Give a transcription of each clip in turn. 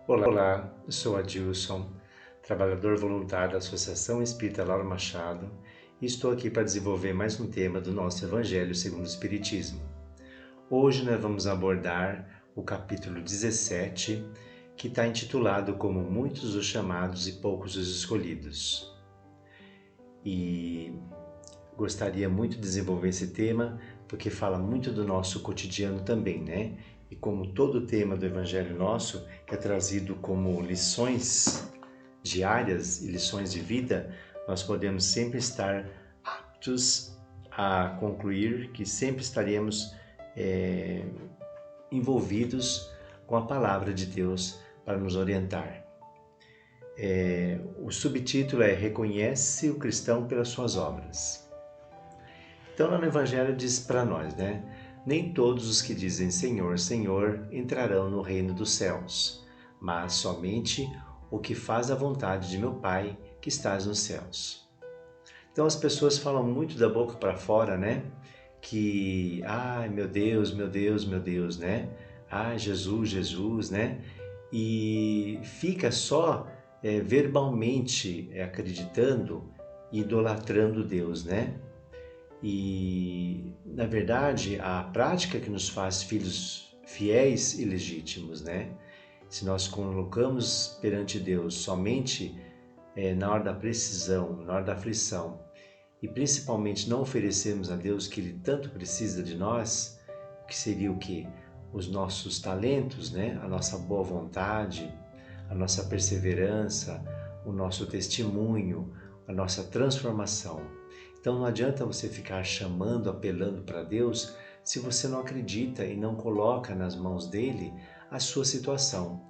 Olá, eu sou Adilson, trabalhador voluntário da Associação Espírita Lauro Machado e estou aqui para desenvolver mais um tema do nosso Evangelho segundo o Espiritismo. Hoje nós vamos abordar o capítulo 17, que está intitulado como Muitos os chamados e poucos os escolhidos. E gostaria muito de desenvolver esse tema porque fala muito do nosso cotidiano também, né? E como todo tema do Evangelho nosso é trazido como lições diárias e lições de vida, nós podemos sempre estar aptos a concluir que sempre estaremos envolvidos com a palavra de Deus para nos orientar. O subtítulo é Reconhece o cristão pelas suas obras. Então lá no Evangelho diz para nós, né? Nem todos os que dizem Senhor, Senhor entrarão no reino dos céus, mas somente o que faz a vontade de meu Pai que estás nos céus. Então as pessoas falam muito da boca para fora, né? Que, ai meu Deus, meu Deus, meu Deus, né? Ai Jesus, Jesus, né? E fica só verbalmente acreditando e idolatrando Deus, né? E, na verdade, a prática que nos faz filhos fiéis e legítimos, né? Se nós colocamos perante Deus somente na hora da precisão, na hora da aflição, e principalmente não oferecemos a Deus que Ele tanto precisa de nós, que seria o quê? Os nossos talentos, né? A nossa boa vontade, a nossa perseverança, o nosso testemunho, a nossa transformação. Então não adianta você ficar chamando, apelando para Deus, se você não acredita e não coloca nas mãos dele a sua situação.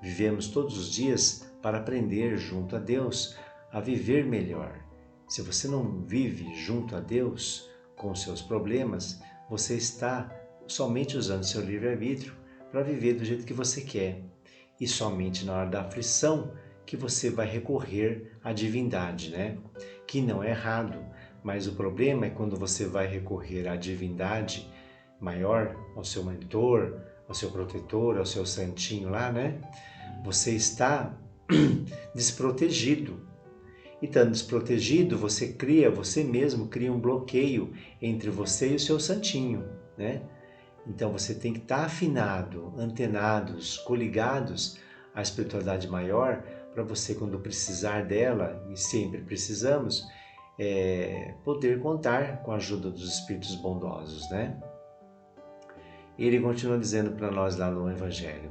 Vivemos todos os dias para aprender junto a Deus a viver melhor. Se você não vive junto a Deus com os seus problemas, você está somente usando seu livre-arbítrio para viver do jeito que você quer. E somente na hora da aflição que você vai recorrer à divindade, né? Que não é errado, mas o problema é quando você vai recorrer à divindade maior, ao seu mentor, ao seu protetor, ao seu santinho lá, né? Você está desprotegido. E estando desprotegido, você mesmo cria um bloqueio entre você e o seu santinho, né? Então você tem que estar afinado, antenados, coligados à espiritualidade maior para você, quando precisar dela, e sempre precisamos, poder contar com a ajuda dos espíritos bondosos, né? Ele continua dizendo para nós lá no Evangelho: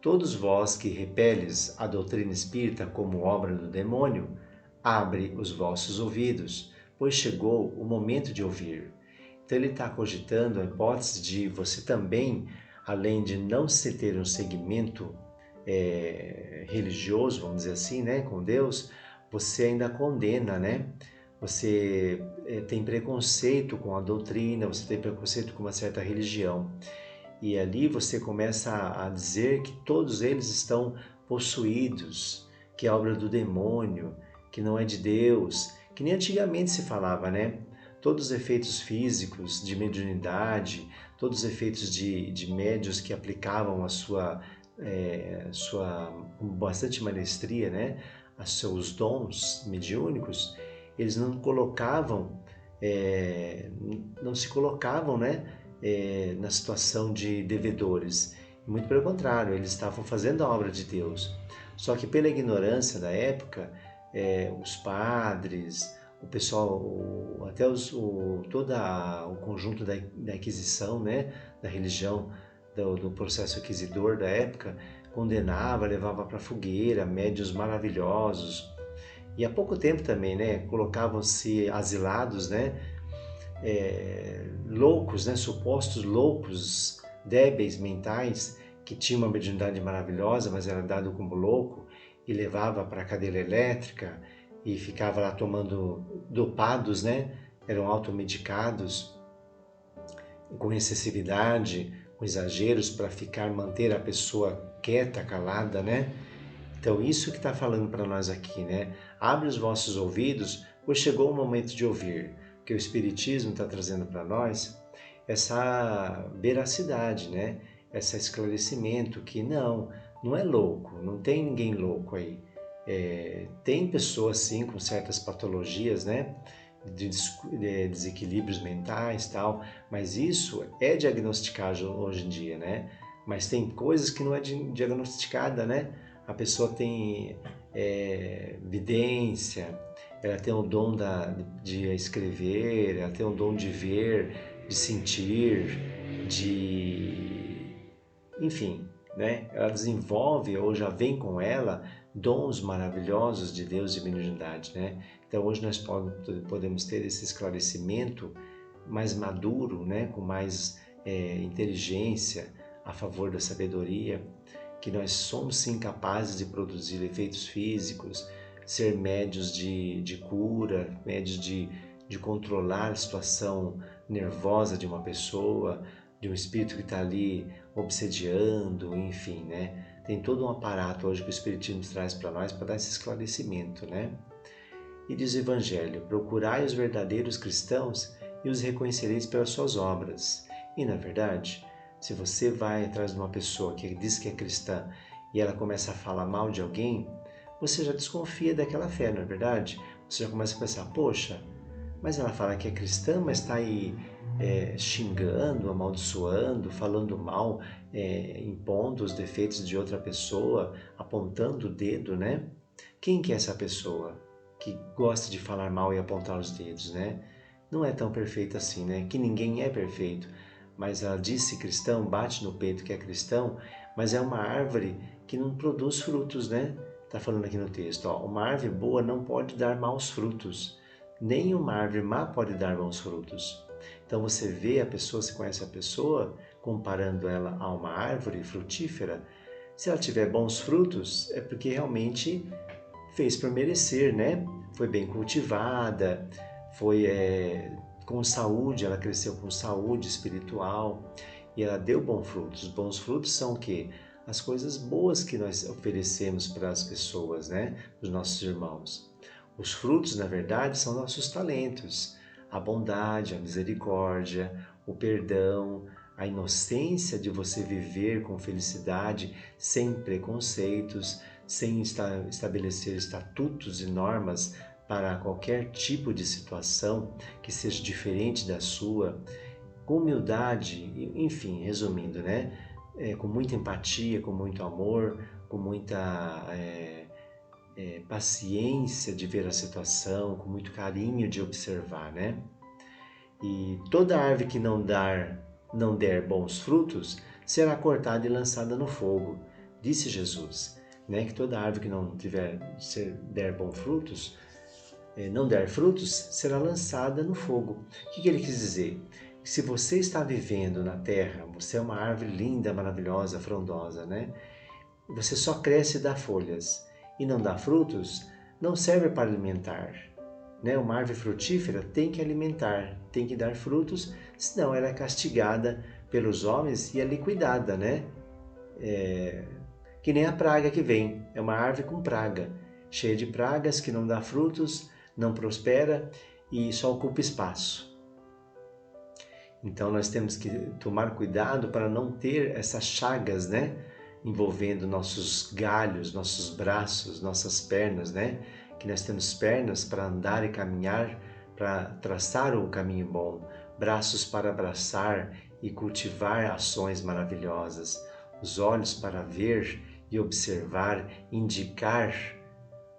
todos vós que repeles a doutrina espírita como obra do demônio, abre os vossos ouvidos, pois chegou o momento de ouvir. Então ele está cogitando a hipótese de você também, além de não se ter um segmento religioso, vamos dizer assim, né, com Deus, você ainda condena, né? Você tem preconceito com a doutrina, você tem preconceito com uma certa religião. E ali você começa a dizer que todos eles estão possuídos, que é obra do demônio, que não é de Deus, que nem antigamente se falava, né? Todos os efeitos físicos de mediunidade, todos os efeitos de médios que aplicavam a sua com bastante maestria, né, a seus dons mediúnicos, eles não se colocavam, né, na situação de devedores. Muito pelo contrário, eles estavam fazendo a obra de Deus. Só que pela ignorância da época, os padres, o pessoal, até todo o conjunto da Inquisição, né, da religião, do processo inquisidor da época, condenava, levava para a fogueira médiuns maravilhosos. E há pouco tempo também, né, colocavam-se asilados, né, loucos, né, supostos loucos, débeis mentais, que tinham uma mediunidade maravilhosa, mas era dado como louco, e levava para a cadeira elétrica e ficava lá tomando dopados, né, eram automedicados com excessividade, com exageros para manter a pessoa quieta, calada, né? Então isso que está falando para nós aqui, né? Abre os vossos ouvidos, pois chegou o momento de ouvir, que o Espiritismo está trazendo para nós essa veracidade, né? Esse esclarecimento que não, não é louco, não tem ninguém louco aí. Tem pessoas sim com certas patologias, né? De desequilíbrios mentais e tal, mas isso é diagnosticado hoje em dia, né? Mas tem coisas que não é diagnosticada, né? A pessoa tem vidência, ela tem o dom de escrever, ela tem o dom de ver, de sentir, enfim, né? Ela desenvolve ou já vem com ela dons maravilhosos de Deus e divinidade, né? Então hoje nós podemos ter esse esclarecimento mais maduro, né? Com mais inteligência a favor da sabedoria, que nós somos sim capazes de produzir efeitos físicos, ser médios de cura, médios de controlar a situação nervosa de uma pessoa, de um espírito que está ali obsediando, enfim, né? Tem todo um aparato hoje que o Espiritismo traz para nós para dar esse esclarecimento, né? E diz o Evangelho: procurai os verdadeiros cristãos e os reconhecereis pelas suas obras. E na verdade, se você vai atrás de uma pessoa que diz que é cristã e ela começa a falar mal de alguém, você já desconfia daquela fé, não é verdade? Você já começa a pensar, poxa, mas ela fala que é cristã, mas está aí xingando, amaldiçoando, falando mal, impondo os defeitos de outra pessoa, apontando o dedo, né? Quem que é essa pessoa que gosta de falar mal e apontar os dedos, né? Não é tão perfeita assim, né? Que ninguém é perfeito. Mas ela disse cristão, bate no peito que é cristão, mas é uma árvore que não produz frutos, né? Está falando aqui no texto, ó, uma árvore boa não pode dar maus frutos, nem uma árvore má pode dar bons frutos. Então você vê a pessoa, você conhece a pessoa, comparando ela a uma árvore frutífera. Se ela tiver bons frutos, é porque realmente fez por merecer, né? Foi bem cultivada, foi com saúde, ela cresceu com saúde espiritual e ela deu bons frutos. Bons frutos são o quê? As coisas boas que nós oferecemos para as pessoas, né? Os nossos irmãos. Os frutos, na verdade, são nossos talentos. A bondade, a misericórdia, o perdão, a inocência de você viver com felicidade, sem preconceitos, sem estabelecer estatutos e normas para qualquer tipo de situação que seja diferente da sua, com humildade, enfim, resumindo, né? Com muita empatia, com muito amor, com muita paciência de ver a situação, com muito carinho de observar, né? E toda árvore que não der bons frutos será cortada e lançada no fogo, disse Jesus, né? Que toda árvore que não der bons frutos, não der frutos, será lançada no fogo. O que ele quis dizer? Se você está vivendo na terra, você é uma árvore linda, maravilhosa, frondosa, né? Você só cresce e dá folhas e não dá frutos, não serve para alimentar. Né? Uma árvore frutífera tem que alimentar, tem que dar frutos, senão ela é castigada pelos homens e é liquidada, né? Que nem a praga que vem, é uma árvore com praga, cheia de pragas que não dá frutos, não prospera e só ocupa espaço. Então nós temos que tomar cuidado para não ter essas chagas, né? Envolvendo nossos galhos, nossos braços, nossas pernas, né? Que nós temos pernas para andar e caminhar, para traçar o caminho bom, braços para abraçar e cultivar ações maravilhosas, os olhos para ver e observar, indicar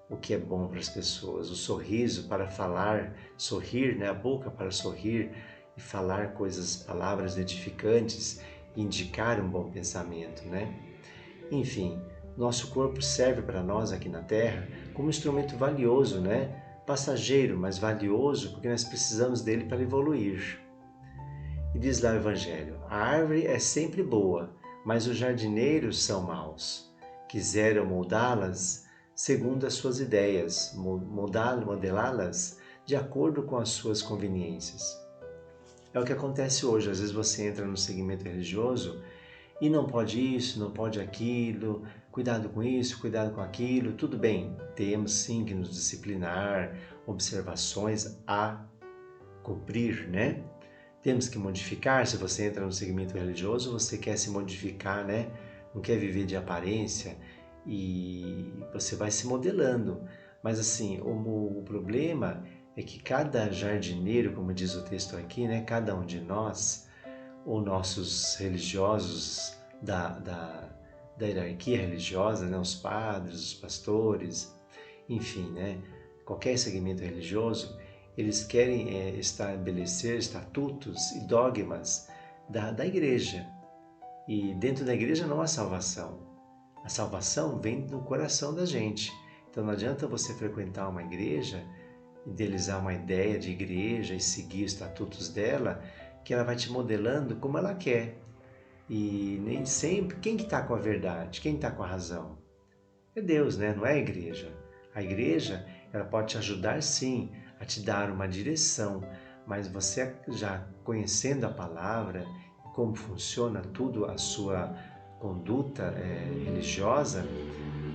o que é bom para as pessoas, o sorriso para falar, sorrir, né? A boca para sorrir e falar palavras edificantes, indicar um bom pensamento, né? Enfim, nosso corpo serve para nós aqui na Terra como um instrumento valioso, né? Passageiro, mas valioso porque nós precisamos dele para evoluir. E diz lá o Evangelho: a árvore é sempre boa, mas os jardineiros são maus. Quiseram moldá-las segundo as suas ideias, modelá-las de acordo com as suas conveniências. É o que acontece hoje. Às vezes você entra no segmento religioso e não pode isso, não pode aquilo, cuidado com isso, cuidado com aquilo. Tudo bem, temos sim que nos disciplinar, observações a cumprir, né? Temos que modificar. Se você entra no segmento religioso, você quer se modificar, né? não quer viver de aparência e você vai se modelando. Mas assim, o problema é que cada jardineiro, como diz o texto aqui, né, cada um de nós, ou nossos religiosos da hierarquia religiosa, né, os padres, os pastores, enfim, né, qualquer segmento religioso, eles querem estabelecer estatutos e dogmas da igreja. E dentro da igreja não há salvação. A salvação vem do coração da gente. Então não adianta você frequentar uma igreja, idealizar uma ideia de igreja e seguir os estatutos dela, que ela vai te modelando como ela quer. E nem sempre, quem que está com a verdade? Quem está com a razão? É Deus, né? Não é a igreja. A igreja, ela pode te ajudar sim a te dar uma direção, mas você já conhecendo a palavra, como funciona tudo, a sua conduta religiosa,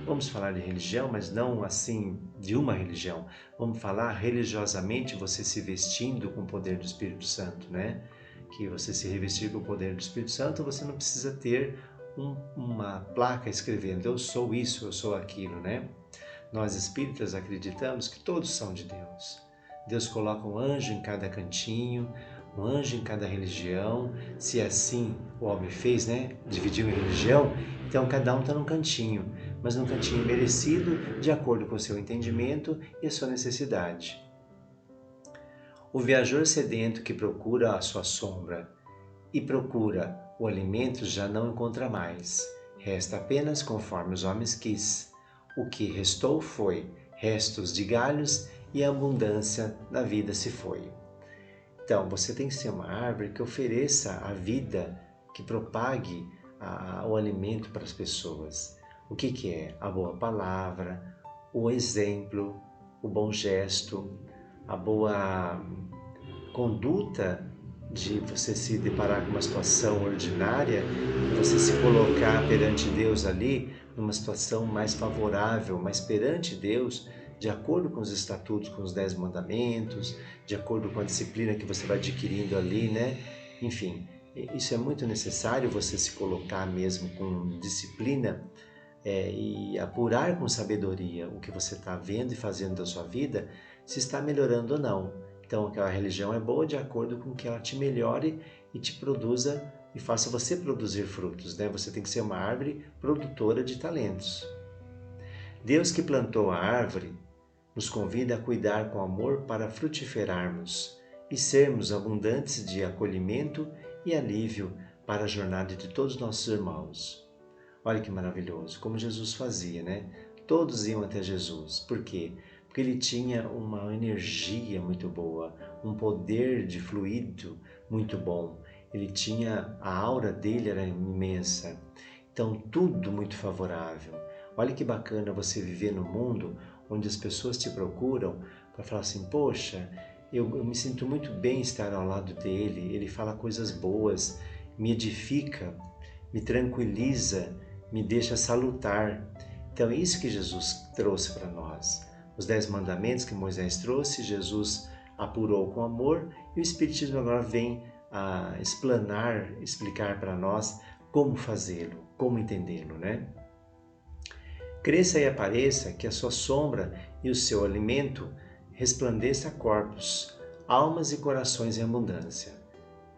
vamos falar de religião, mas não assim de uma religião. Vamos falar religiosamente você se vestindo com o poder do Espírito Santo, né? Que você se revestir com o poder do Espírito Santo, você não precisa ter uma placa escrevendo eu sou isso, eu sou aquilo, né? Nós espíritas acreditamos que todos são de Deus. Deus coloca um anjo em cada cantinho, um anjo em cada religião. Se assim o homem fez, né? Dividiu em religião, então cada um está num cantinho, mas num cantinho merecido, de acordo com o seu entendimento e a sua necessidade. O viajor sedento que procura a sua sombra e procura o alimento já não encontra mais. Resta apenas conforme os homens quis. O que restou foi restos de galhos e a abundância da vida se foi. Então, você tem que ser uma árvore que ofereça a vida, que propague o alimento para as pessoas. O que é? A boa palavra, o exemplo, o bom gesto, a boa conduta de você se deparar com uma situação ordinária e você se colocar perante Deus ali numa situação mais favorável, mas perante Deus, de acordo com os estatutos, com os 10 mandamentos, de acordo com a disciplina que você vai adquirindo ali, né? Enfim, isso é muito necessário, você se colocar mesmo com disciplina e apurar com sabedoria o que você está vendo e fazendo da sua vida, se está melhorando ou não. Então, aquela religião é boa de acordo com que ela te melhore e te produza e faça você produzir frutos, né? Você tem que ser uma árvore produtora de talentos. Deus que plantou a árvore nos convida a cuidar com amor para frutiferarmos e sermos abundantes de acolhimento e alívio para a jornada de todos os nossos irmãos. Olha que maravilhoso, como Jesus fazia, né? Todos iam até Jesus. Por quê? Porque ele tinha uma energia muito boa, um poder de fluido muito bom. Ele tinha, a aura dele era imensa. Então, tudo muito favorável. Olha que bacana você viver no mundo onde as pessoas te procuram para falar assim, poxa, eu me sinto muito bem estar ao lado dele, ele fala coisas boas, me edifica, me tranquiliza, me deixa salutar. Então é isso que Jesus trouxe para nós. Os 10 mandamentos que Moisés trouxe, Jesus apurou com amor e o Espiritismo agora vem a explicar para nós como fazê-lo, como entendê-lo, né? Cresça e apareça que a sua sombra e o seu alimento resplandeça a corpos, almas e corações em abundância.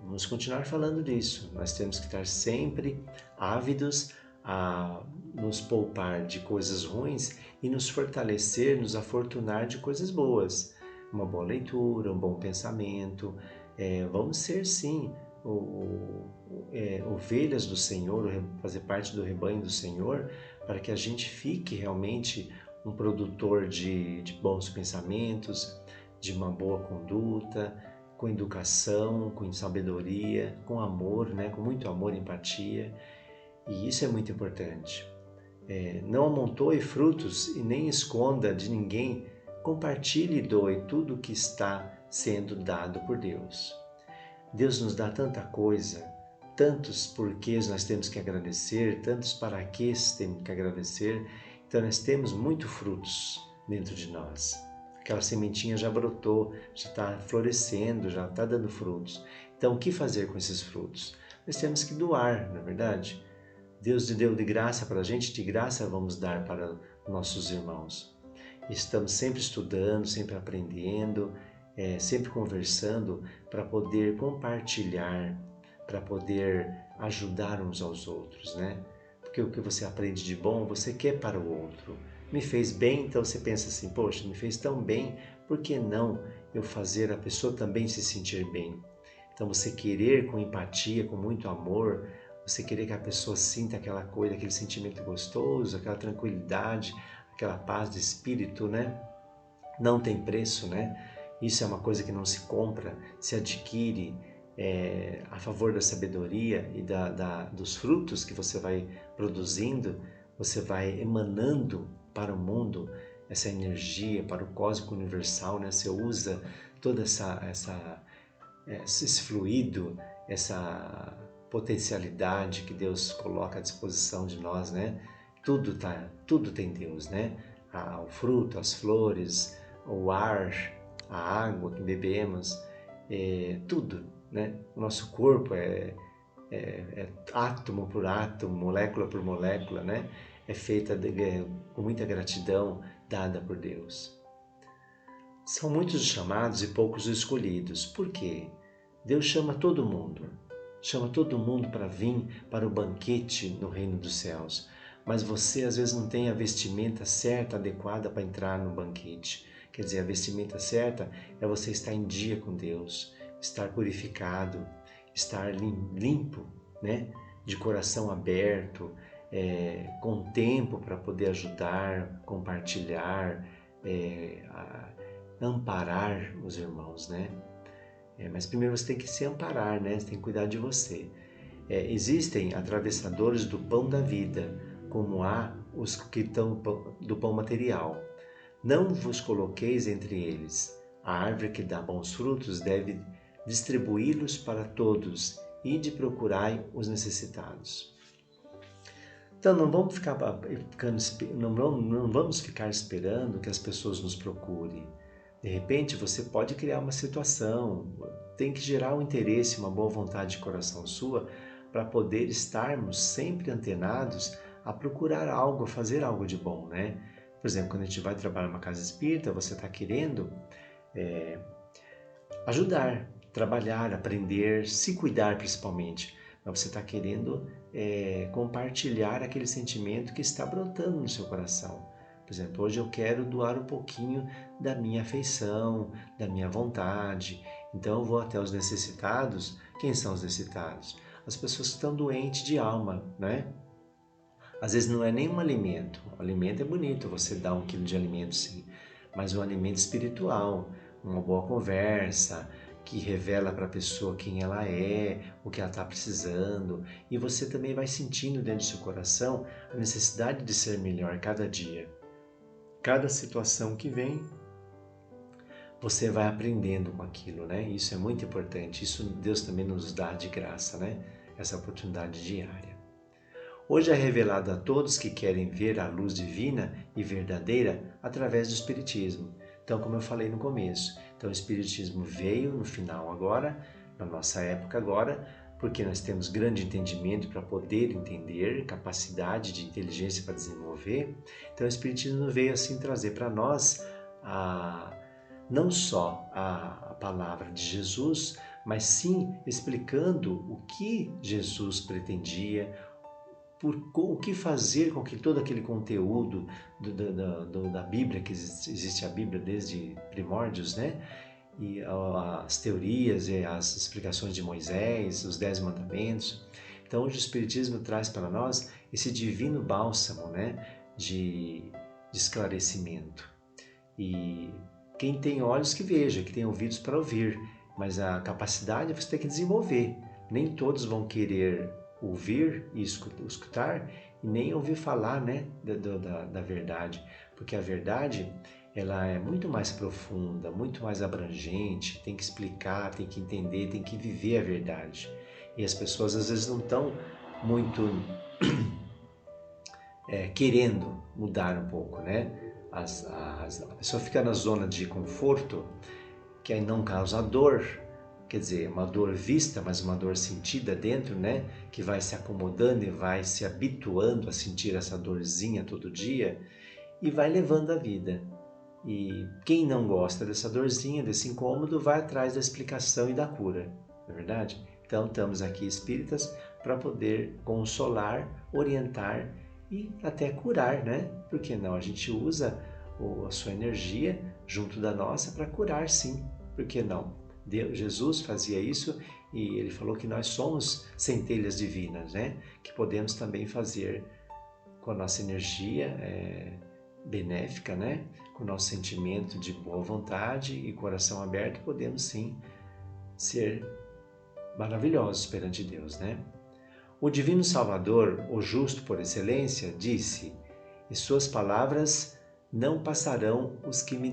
Vamos continuar falando disso. Nós temos que estar sempre ávidos a nos poupar de coisas ruins e nos fortalecer, nos afortunar de coisas boas. Uma boa leitura, um bom pensamento. Vamos ser, sim, ovelhas do Senhor, fazer parte do rebanho do Senhor, para que a gente fique realmente um produtor de bons pensamentos, de uma boa conduta, com educação, com sabedoria, com amor, né? Com muito amor e empatia. E isso é muito importante. Não amontoe frutos e nem esconda de ninguém, compartilhe e doe tudo o que está sendo dado por Deus. Deus nos dá tanta coisa, tantos porquês nós temos que agradecer, tantos paraquês temos que agradecer, então nós temos muitos frutos dentro de nós. Aquela sementinha já brotou, já está florescendo, já está dando frutos. Então, o que fazer com esses frutos? Nós temos que doar, não é verdade? Deus deu de graça para a gente, de graça vamos dar para nossos irmãos. Estamos sempre estudando, sempre aprendendo, sempre conversando para poder compartilhar, para poder ajudar uns aos outros, né? Porque o que você aprende de bom, você quer para o outro. Me fez bem, então você pensa assim, poxa, me fez tão bem, por que não eu fazer a pessoa também se sentir bem? Então você querer com empatia, com muito amor, você querer que a pessoa sinta aquela coisa, aquele sentimento gostoso, aquela tranquilidade, aquela paz de espírito, né? Não tem preço, né? Isso é uma coisa que não se compra, se adquire a favor da sabedoria e dos frutos que você vai produzindo, você vai emanando para o mundo essa energia, para o cósmico universal, né? Você usa toda esse fluido, essa potencialidade que Deus coloca à disposição de nós, né? Tudo tem Deus, né? O fruto, as flores, o ar, a água que bebemos, tudo, né? O nosso corpo é átomo por átomo, molécula por molécula, né? É feita com muita gratidão dada por Deus. São muitos os chamados e poucos os escolhidos. Por quê? Deus chama todo mundo para vir para o banquete no reino dos céus. Mas você às vezes não tem a vestimenta certa, adequada para entrar no banquete. Quer dizer, a vestimenta certa é você estar em dia com Deus, estar purificado, estar limpo, né? De coração aberto, com tempo para poder ajudar, compartilhar, amparar os irmãos, né? Mas primeiro você tem que se amparar, né? Você tem que cuidar de você. Existem atravessadores do pão da vida, como há os que estão do pão material. Não vos coloqueis entre eles. A árvore que dá bons frutos deve distribuí-los para todos, e de procurai os necessitados. Então não vamos ficar esperando que as pessoas nos procurem. De repente você pode criar uma situação, tem que gerar um interesse, uma boa vontade de coração sua para poder estarmos sempre antenados a procurar algo, a fazer algo de bom, né? Por exemplo, quando a gente vai trabalhar numa casa espírita, você está querendo ajudar, trabalhar, aprender, se cuidar principalmente. Mas você está querendo compartilhar aquele sentimento que está brotando no seu coração. Por exemplo, hoje eu quero doar um pouquinho da minha afeição, da minha vontade. Então eu vou até os necessitados. Quem são os necessitados? As pessoas que estão doentes de alma, né? Às vezes não é nem um alimento. O alimento é bonito, você dá 1 quilo de alimento sim. Mas um alimento espiritual, uma boa conversa, que revela para a pessoa quem ela é, o que ela está precisando. E você também vai sentindo dentro do seu coração a necessidade de ser melhor cada dia. Cada situação que vem, você vai aprendendo com aquilo, né? Isso é muito importante. Isso Deus também nos dá de graça, né? Essa oportunidade diária. Hoje é revelado a todos que querem ver a luz divina e verdadeira através do Espiritismo. Então, como eu falei no começo, então o Espiritismo veio no final agora, na nossa época agora, porque nós temos grande entendimento para poder entender, capacidade de inteligência para desenvolver. Então o Espiritismo veio assim trazer para nós não só a palavra de Jesus, mas sim explicando o que Jesus pretendia, o que fazer com que todo aquele conteúdo da Bíblia, que existe a Bíblia desde primórdios, né? E as teorias e as explicações de Moisés, os 10 mandamentos. Então hoje o Espiritismo traz para nós esse divino bálsamo, né? de esclarecimento. E quem tem olhos que veja, que tem ouvidos para ouvir, mas a capacidade você tem que desenvolver. Nem todos vão querer ouvir e escutar e nem ouvir falar, né, da verdade, porque a verdade ela é muito mais profunda, muito mais abrangente, tem que explicar, tem que entender, tem que viver a verdade. E as pessoas às vezes não estão muito querendo mudar um pouco, né? A pessoa fica na zona de conforto, que aí não causa dor, quer dizer, uma dor vista, mas uma dor sentida dentro, né? Que vai se acomodando e vai se habituando a sentir essa dorzinha todo dia e vai levando a vida. E quem não gosta dessa dorzinha, desse incômodo, vai atrás da explicação e da cura, não é verdade? Então, estamos aqui espíritas para poder consolar, orientar e até curar, né? Por que não? A gente usa a sua energia junto da nossa para curar, sim. Por que não? Jesus fazia isso e ele falou que nós somos centelhas divinas, né? Que podemos também fazer com a nossa energia benéfica, né? Com o nosso sentimento de boa vontade e coração aberto, podemos sim ser maravilhosos perante Deus, né? O Divino Salvador, o justo por excelência, disse: "E suas palavras não passarão os que me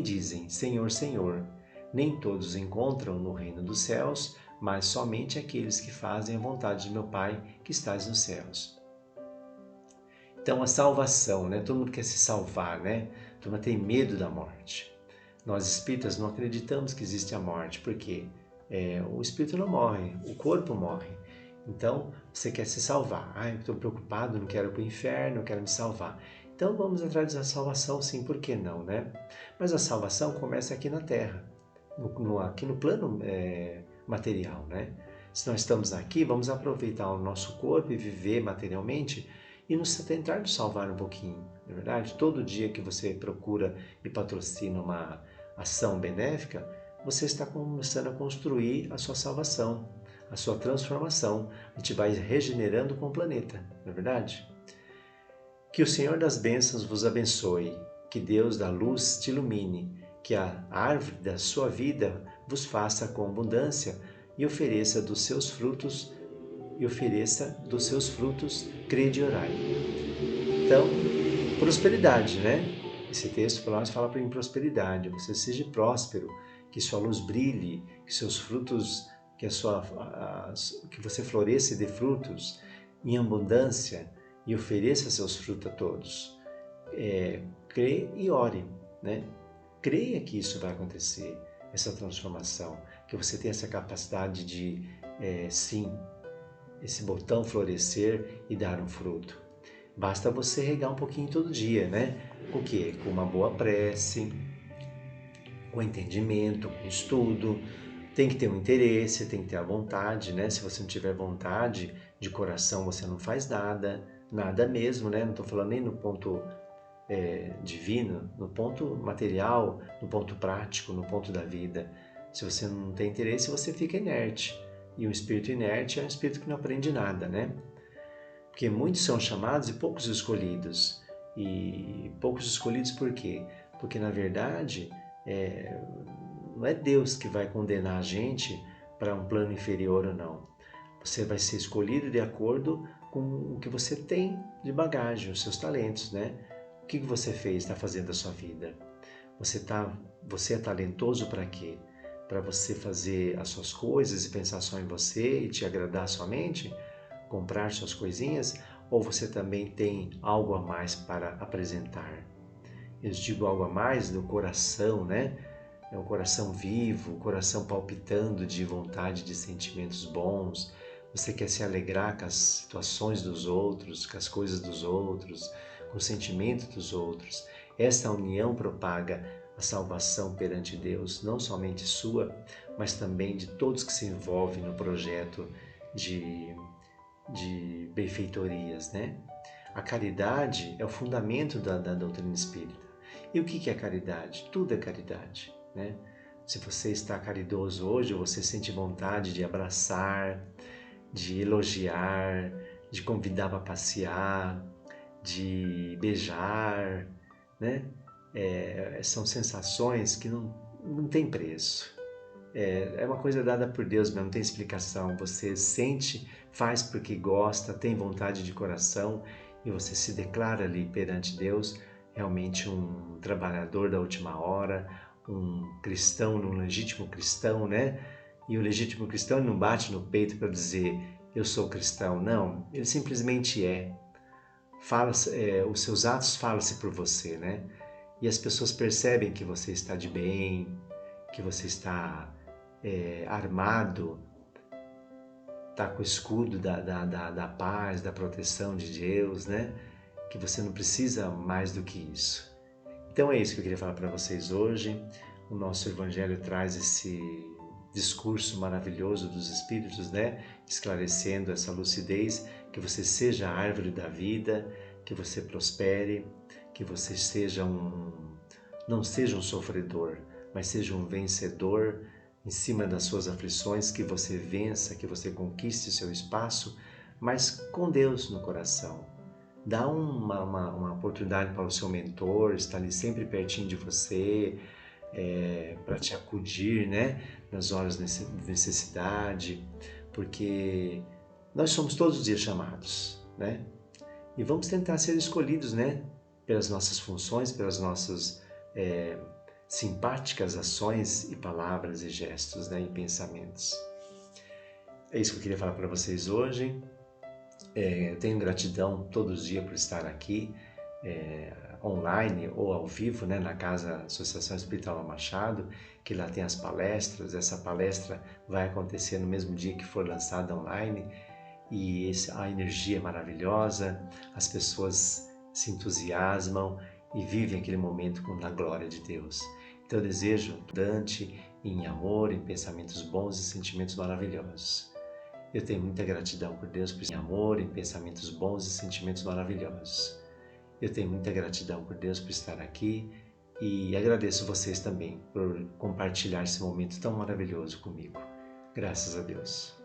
dizem, Senhor, Senhor. Nem todos encontram no reino dos céus, mas somente aqueles que fazem a vontade de meu Pai que estás nos céus." Então, a salvação, né? Todo mundo quer se salvar, né? Todo mundo tem medo da morte. Nós espíritas não acreditamos que existe a morte, porque o espírito não morre, o corpo morre. Então, você quer se salvar. Eu estou preocupado, não quero ir para o inferno, quero me salvar. Então, vamos atrás da salvação, sim, por que não, né? Mas a salvação começa aqui na Terra, aqui no plano material, né? Se nós estamos aqui, vamos aproveitar o nosso corpo e viver materialmente e tentar nos salvar um pouquinho, não é verdade? Todo dia que você procura e patrocina uma ação benéfica, você está começando a construir a sua salvação, a sua transformação. A gente vai regenerando com o planeta, não é verdade? Que o Senhor das bênçãos vos abençoe, que Deus da luz te ilumine, que a árvore da sua vida vos faça com abundância e ofereça dos seus frutos, crede e orai. Então, prosperidade, né? Esse texto para nós fala em prosperidade. Você seja próspero, que sua luz brilhe, que seus frutos, que você floresça e dê frutos em abundância e ofereça seus frutos a todos. Crê e ore, né? Creia que isso vai acontecer, essa transformação, que você tem essa capacidade de, sim, esse botão florescer e dar um fruto. Basta você regar um pouquinho todo dia, né? Com o quê? Com uma boa prece, com entendimento, com estudo. Tem que ter um interesse, tem que ter a vontade, né? Se você não tiver vontade de coração, você não faz nada, nada mesmo, né? Não estou falando nem no ponto divino, no ponto material, no ponto prático, no ponto da vida. Se você não tem interesse, você fica inerte. E um espírito inerte é um espírito que não aprende nada, né? Porque muitos são chamados e poucos escolhidos. E poucos escolhidos por quê? Porque, na verdade, não é Deus que vai condenar a gente para um plano inferior ou não. Você vai ser escolhido de acordo com o que você tem de bagagem, os seus talentos, né? O que você fez, está fazendo da sua vida? Você é talentoso para quê? Para você fazer as suas coisas e pensar só em você e te agradar somente? Comprar suas coisinhas, ou você também tem algo a mais para apresentar? Eu digo algo a mais do coração, né? É um coração vivo, o coração palpitando de vontade, de sentimentos bons. Você quer se alegrar com as situações dos outros, com as coisas dos outros, com o sentimento dos outros. Esta união propaga a salvação perante Deus, não somente sua, mas também de todos que se envolvem no projeto de benfeitorias, né? A caridade é o fundamento da doutrina espírita. E o que é caridade? Tudo é caridade, né? Se você está caridoso hoje, você sente vontade de abraçar, de elogiar, de convidar para passear, de beijar, né? São sensações que não tem preço. É uma coisa dada por Deus, mas não tem explicação. Você sente, faz porque gosta, tem vontade de coração e você se declara ali perante Deus realmente um trabalhador da última hora, um cristão, um legítimo cristão, né? E o legítimo cristão não bate no peito para dizer eu sou cristão, não. Ele simplesmente é. Os seus atos falam-se por você, né? E as pessoas percebem que você está de bem, que você está armado, está com o escudo da paz, da proteção de Deus, né? Que você não precisa mais do que isso. Então é isso que eu queria falar para vocês hoje. O nosso Evangelho traz esse discurso maravilhoso dos Espíritos, né? Esclarecendo essa lucidez, que você seja a árvore da vida, que você prospere, que você seja não seja um sofredor, mas seja um vencedor em cima das suas aflições, que você vença, que você conquiste seu espaço, mas com Deus no coração. Dá uma oportunidade para o seu mentor, estar ali sempre pertinho de você, para te acudir, né, nas horas de necessidade, porque nós somos todos os dias chamados, né? E vamos tentar ser escolhidos, né, pelas nossas funções, pelas nossas simpáticas ações e palavras e gestos, né, e pensamentos. É isso que eu queria falar para vocês hoje. Eu tenho gratidão todos os dias por estar aqui, online ou ao vivo, né, na Casa Associação Espírita Machado, que lá tem as palestras. Essa palestra vai acontecer no mesmo dia que for lançada online, e a energia é maravilhosa, as pessoas se entusiasmam e vivem aquele momento na glória de Deus. Então eu desejo Dante em amor, em pensamentos bons e sentimentos maravilhosos. Eu tenho muita gratidão por Deus, por amor, em pensamentos bons e sentimentos maravilhosos. Eu tenho muita gratidão por Deus por estar aqui, e agradeço vocês também por compartilhar esse momento tão maravilhoso comigo. Graças a Deus.